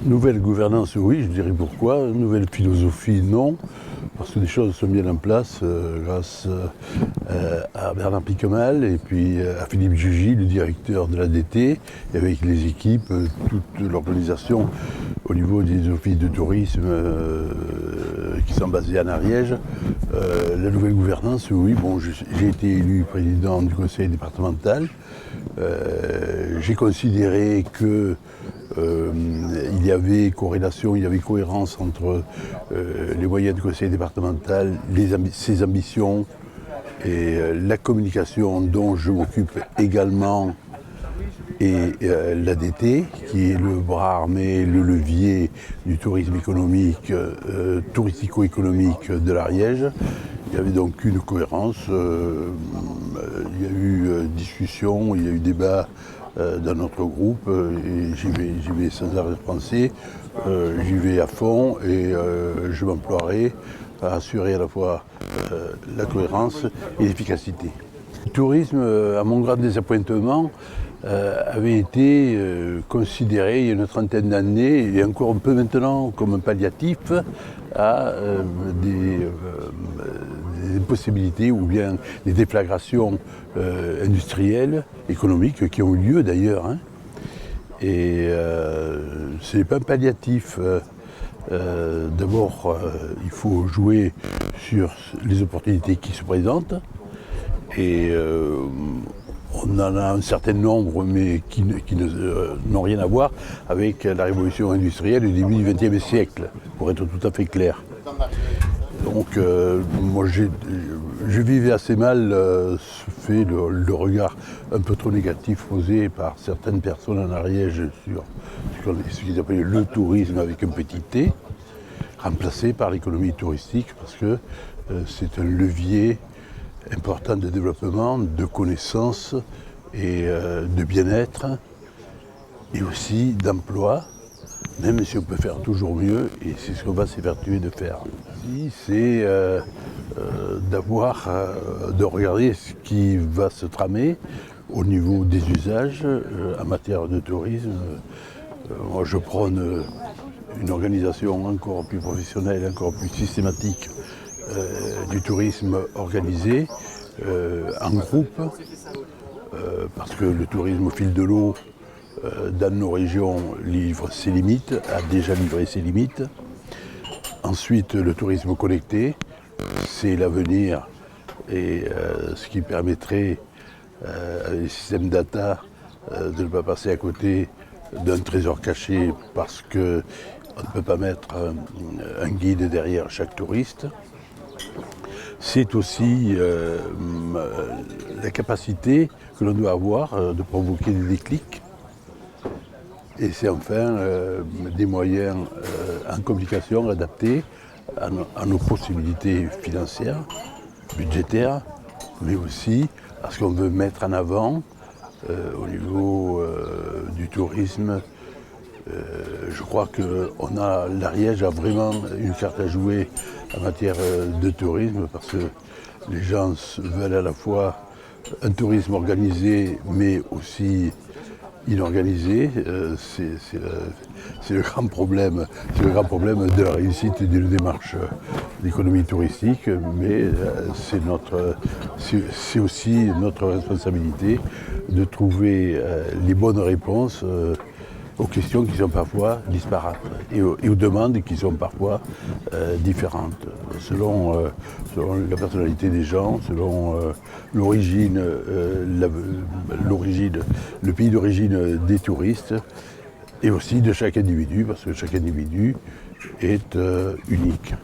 Nouvelle gouvernance, oui, je dirais pourquoi. Nouvelle philosophie, non. Parce que des choses sont bien en place grâce à Bernard Piquemal et puis à Philippe Jugy, le directeur de l'ADT, et avec les équipes, toute l'organisation au niveau des offices de tourisme qui sont basés en Ariège. La nouvelle gouvernance, oui, bon, j'ai été élu président du conseil départemental. J'ai considéré que il y avait corrélation, il y avait cohérence entre les moyens du conseil départemental, ses ambitions et la communication dont je m'occupe également et l'ADT, qui est le bras armé, le levier du tourisme économique, touristico-économique de l'Ariège. Il y avait donc une cohérence, il y a eu discussion, il y a eu débat dans notre groupe, et j'y vais sans arrière-pensée, j'y vais à fond et je m'emploierai à assurer à la fois la cohérence et l'efficacité. Le tourisme, à mon grand désappointement, avait été considéré il y a une trentaine d'années, et encore un peu maintenant, comme un palliatif à des possibilités ou bien des déflagrations industrielles, économiques, qui ont eu lieu d'ailleurs. Hein. Et ce n'est pas un palliatif. D'abord, il faut jouer sur les opportunités qui se présentent. Et on en a un certain nombre, mais qui n'ont rien à voir avec la révolution industrielle du début du XXe siècle, pour être tout à fait clair. Donc, moi, je vivais assez mal le regard un peu trop négatif posé par certaines personnes en Ariège sur ce qu'ils appellent le tourisme avec un petit t, remplacé par l'économie touristique, parce que c'est un levier important de développement, de connaissances et de bien-être, et aussi d'emploi, même si on peut faire toujours mieux, et c'est ce qu'on va s'évertuer de faire. C'est de regarder ce qui va se tramer au niveau des usages en matière de tourisme. Moi, je prône une organisation encore plus professionnelle, encore plus systématique du tourisme organisé en groupe, parce que le tourisme au fil de l'eau dans nos régions livre ses limites, a déjà livré ses limites. Ensuite, le tourisme connecté, c'est l'avenir et ce qui permettrait avec les systèmes data de ne pas passer à côté d'un trésor caché parce qu'on ne peut pas mettre un guide derrière chaque touriste. C'est aussi la capacité que l'on doit avoir de provoquer des déclics. Et c'est enfin des moyens en communication adaptés à nos possibilités financières, budgétaires, mais aussi à ce qu'on veut mettre en avant au niveau du tourisme. Je crois que l'Ariège a vraiment une carte à jouer en matière de tourisme, parce que les gens veulent à la fois un tourisme organisé, mais aussi inorganisé. C'est le grand problème. C'est le grand problème de la réussite d'une démarche d'économie touristique, mais c'est aussi notre responsabilité de trouver les bonnes réponses aux questions qui sont parfois disparates et aux demandes qui sont parfois différentes, selon la personnalité des gens, selon l'origine, le pays d'origine des touristes, et aussi de chaque individu, parce que chaque individu est unique.